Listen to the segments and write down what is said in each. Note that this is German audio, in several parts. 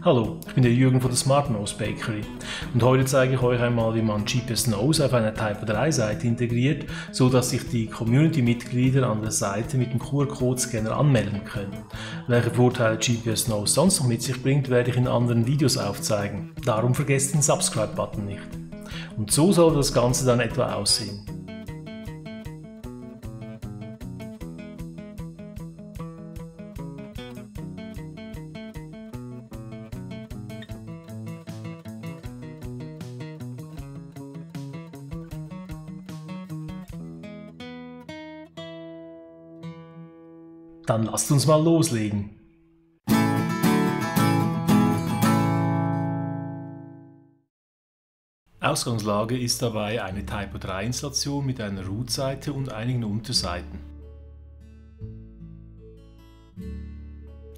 Hallo, ich bin der Jürgen von der SmartNose Bakery und heute zeige ich euch einmal, wie man GPS Nose auf einer Typo 3 Seite integriert, so dass sich die Community-Mitglieder an der Seite mit dem QR-Code-Scanner anmelden können. Welche Vorteile GPS Nose sonst noch mit sich bringt, werde ich in anderen Videos aufzeigen. Darum vergesst den Subscribe-Button nicht. Und so soll das Ganze dann etwa aussehen. Dann lasst uns mal loslegen. Ausgangslage ist dabei eine Typo 3 Installation mit einer Root-Seite und einigen Unterseiten.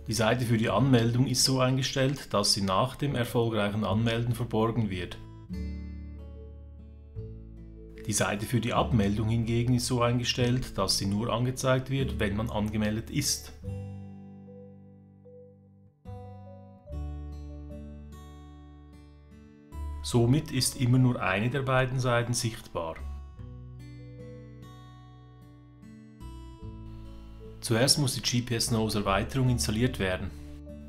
Die Seite für die Anmeldung ist so eingestellt, dass sie nach dem erfolgreichen Anmelden verborgen wird. Die Seite für die Abmeldung hingegen ist so eingestellt, dass sie nur angezeigt wird, wenn man angemeldet ist. Somit ist immer nur eine der beiden Seiten sichtbar. Zuerst muss die GPS Nose Erweiterung installiert werden.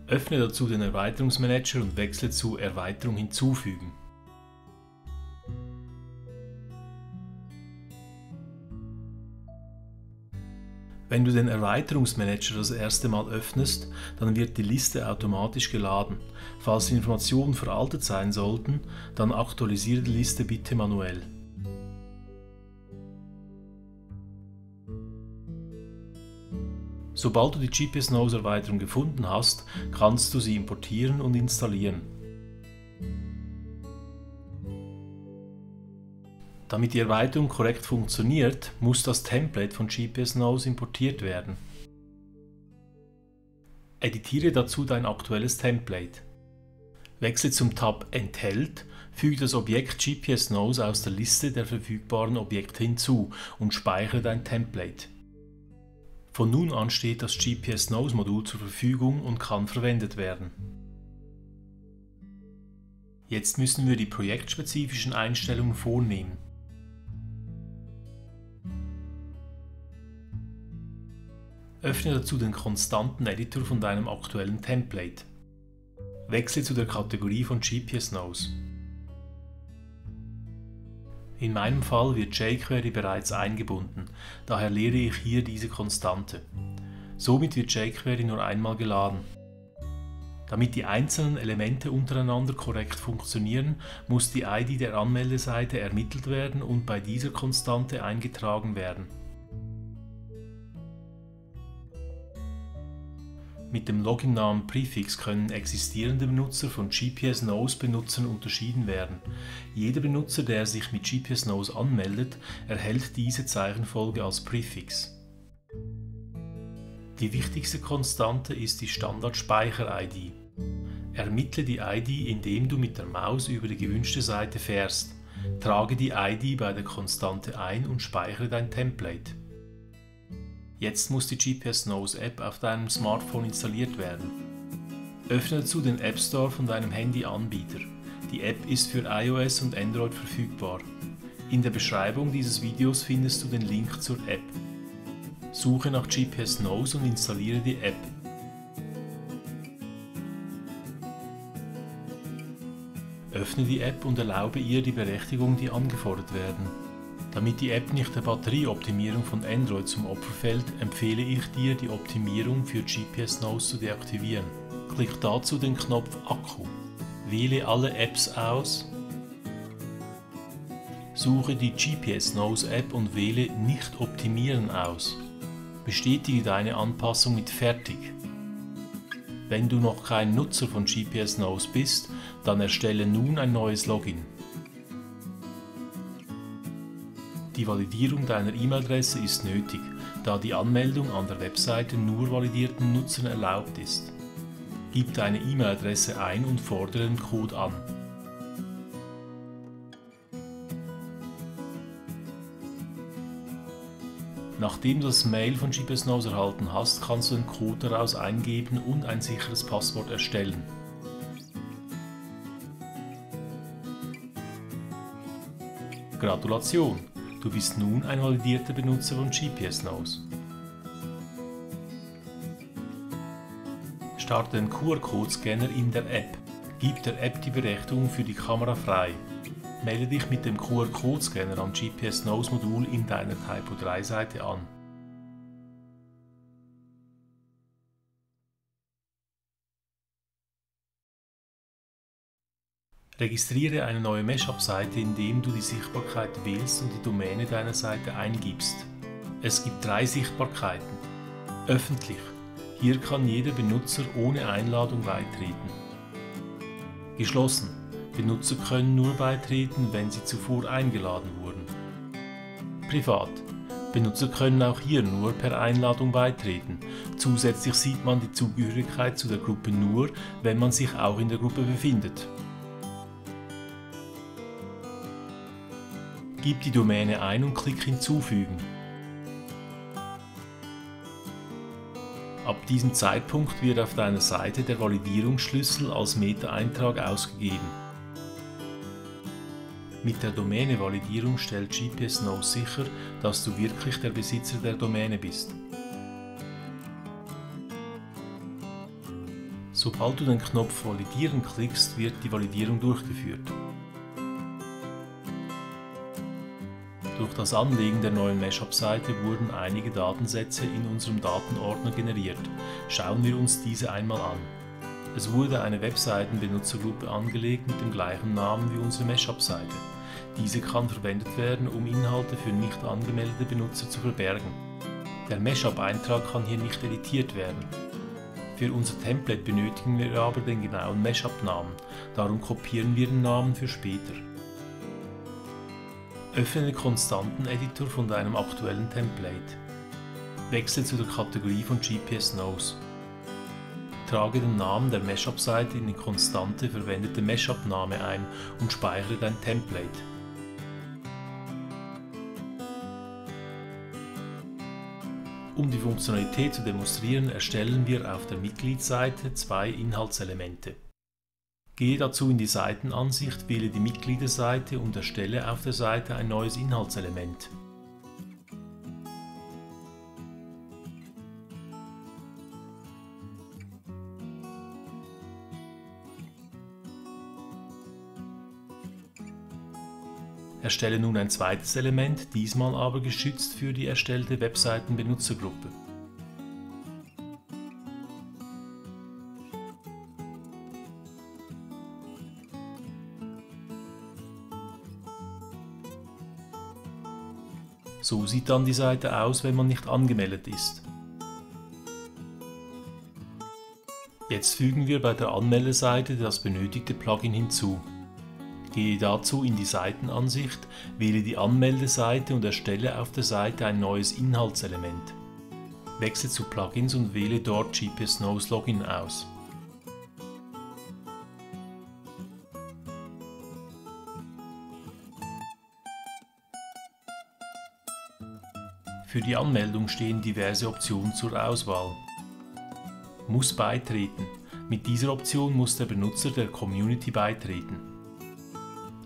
Öffne dazu den Erweiterungsmanager und wechsle zu Erweiterung hinzufügen. Wenn du den Erweiterungsmanager das erste Mal öffnest, dann wird die Liste automatisch geladen. Falls die Informationen veraltet sein sollten, dann aktualisiere die Liste bitte manuell. Sobald du die GPS Nose Erweiterung gefunden hast, kannst du sie importieren und installieren. Damit die Erweiterung korrekt funktioniert, muss das Template von GPS Nose importiert werden. Editiere dazu dein aktuelles Template. Wechsle zum Tab Enthält, füge das Objekt GPS Nose aus der Liste der verfügbaren Objekte hinzu und speichere dein Template. Von nun an steht das GPS Nose Modul zur Verfügung und kann verwendet werden. Jetzt müssen wir die projektspezifischen Einstellungen vornehmen. Öffne dazu den Konstanten-Editor von deinem aktuellen Template. Wechsle zu der Kategorie von GPS Nose. In meinem Fall wird jQuery bereits eingebunden, daher lehre ich hier diese Konstante. Somit wird jQuery nur einmal geladen. Damit die einzelnen Elemente untereinander korrekt funktionieren, muss die ID der Anmeldeseite ermittelt werden und bei dieser Konstante eingetragen werden. Mit dem Login-Namen Prefix können existierende Benutzer von GPS Nose Benutzern unterschieden werden. Jeder Benutzer, der sich mit GPS Nose anmeldet, erhält diese Zeichenfolge als Präfix. Die wichtigste Konstante ist die Standard-Speicher-ID. Ermittle die ID, indem du mit der Maus über die gewünschte Seite fährst. Trage die ID bei der Konstante ein und speichere dein Template. Jetzt muss die GPS Nose App auf deinem Smartphone installiert werden. Öffne dazu den App Store von deinem Handy-Anbieter. Die App ist für iOS und Android verfügbar. In der Beschreibung dieses Videos findest du den Link zur App. Suche nach GPS Nose und installiere die App. Öffne die App und erlaube ihr die Berechtigungen, die angefordert werden. Damit die App nicht der Batterieoptimierung von Android zum Opfer fällt, empfehle ich dir, die Optimierung für GPS Nose zu deaktivieren. Klick dazu den Knopf Akku. Wähle alle Apps aus. Suche die GPS Nose App und wähle Nicht optimieren aus. Bestätige deine Anpassung mit Fertig. Wenn du noch kein Nutzer von GPS Nose bist, dann erstelle nun ein neues Login. Die Validierung deiner E-Mail-Adresse ist nötig, da die Anmeldung an der Webseite nur validierten Nutzern erlaubt ist. Gib deine E-Mail-Adresse ein und fordere den Code an. Nachdem du das Mail von GPS Nose erhalten hast, kannst du den Code daraus eingeben und ein sicheres Passwort erstellen. Gratulation! Du bist nun ein validierter Benutzer von GPS Knows. Starte den QR-Code-Scanner in der App. Gib der App die Berechtigung für die Kamera frei. Melde dich mit dem QR-Code-Scanner am GPS Knows Modul in deiner Typo3-Seite an. Registriere eine neue Meshup-Seite, indem du die Sichtbarkeit wählst und die Domäne deiner Seite eingibst. Es gibt 3 Sichtbarkeiten. Öffentlich. Hier kann jeder Benutzer ohne Einladung beitreten. Geschlossen. Benutzer können nur beitreten, wenn sie zuvor eingeladen wurden. Privat. Benutzer können auch hier nur per Einladung beitreten. Zusätzlich sieht man die Zugehörigkeit zu der Gruppe nur, wenn man sich auch in der Gruppe befindet. Gib die Domäne ein und klick Hinzufügen. Ab diesem Zeitpunkt wird auf deiner Seite der Validierungsschlüssel als Meta-Eintrag ausgegeben. Mit der Domäne-Validierung stellt GPS Knows sicher, dass du wirklich der Besitzer der Domäne bist. Sobald du den Knopf Validieren klickst, wird die Validierung durchgeführt. Durch das Anlegen der neuen Meshup-Seite wurden einige Datensätze in unserem Datenordner generiert. Schauen wir uns diese einmal an. Es wurde eine Webseitenbenutzergruppe angelegt mit dem gleichen Namen wie unsere Meshup-Seite. Diese kann verwendet werden, um Inhalte für nicht angemeldete Benutzer zu verbergen. Der Meshup-Eintrag kann hier nicht editiert werden. Für unser Template benötigen wir aber den genauen Meshup-Namen, darum kopieren wir den Namen für später. Öffne den Konstanten-Editor von deinem aktuellen Template. Wechsle zu der Kategorie von GPS Knows. Trage den Namen der Meshup-Seite in den konstante verwendete Meshup-Name ein und speichere dein Template. Um die Funktionalität zu demonstrieren, erstellen wir auf der Mitgliedsseite 2 Inhaltselemente. Gehe dazu in die Seitenansicht, wähle die Mitgliederseite und erstelle auf der Seite ein neues Inhaltselement. Erstelle nun ein zweites Element, diesmal aber geschützt für die erstellte Webseitenbenutzergruppe. So sieht dann die Seite aus, wenn man nicht angemeldet ist. Jetzt fügen wir bei der Anmeldeseite das benötigte Plugin hinzu. Gehe dazu in die Seitenansicht, wähle die Anmeldeseite und erstelle auf der Seite ein neues Inhaltselement. Wechsle zu Plugins und wähle dort GPS Knows Login aus. Für die Anmeldung stehen diverse Optionen zur Auswahl. Muss beitreten. Mit dieser Option muss der Benutzer der Community beitreten.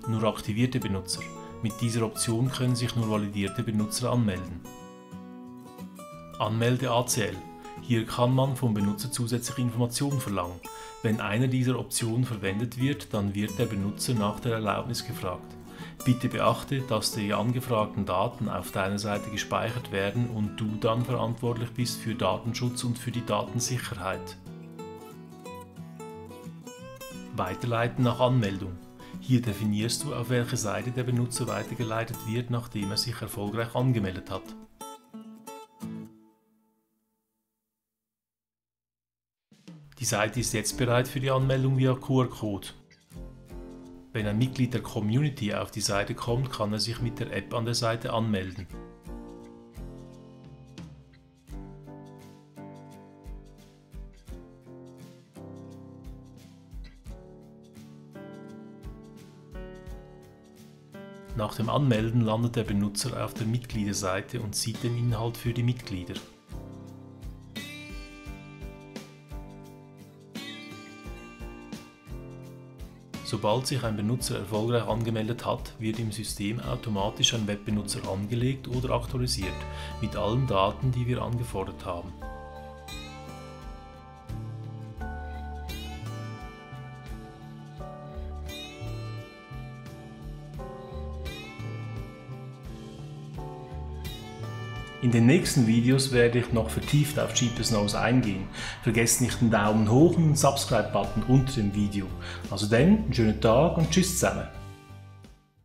Nur aktivierte Benutzer. Mit dieser Option können sich nur validierte Benutzer anmelden. Anmelde ACL. Hier kann man vom Benutzer zusätzliche Informationen verlangen. Wenn einer dieser Optionen verwendet wird, dann wird der Benutzer nach der Erlaubnis gefragt. Bitte beachte, dass die angefragten Daten auf deiner Seite gespeichert werden und du dann verantwortlich bist für Datenschutz und für die Datensicherheit. Weiterleiten nach Anmeldung. Hier definierst du, auf welche Seite der Benutzer weitergeleitet wird, nachdem er sich erfolgreich angemeldet hat. Die Seite ist jetzt bereit für die Anmeldung via QR-Code. Wenn ein Mitglied der Community auf die Seite kommt, kann er sich mit der App an der Seite anmelden. Nach dem Anmelden landet der Benutzer auf der Mitgliederseite und sieht den Inhalt für die Mitglieder. Sobald sich ein Benutzer erfolgreich angemeldet hat, wird im System automatisch ein Webbenutzer angelegt oder aktualisiert, mit allen Daten, die wir angefordert haben. In den nächsten Videos werde ich noch vertieft auf Jeepers Nose eingehen. Vergesst nicht den Daumen hoch und den Subscribe-Button unter dem Video. Also dann, einen schönen Tag und tschüss zusammen.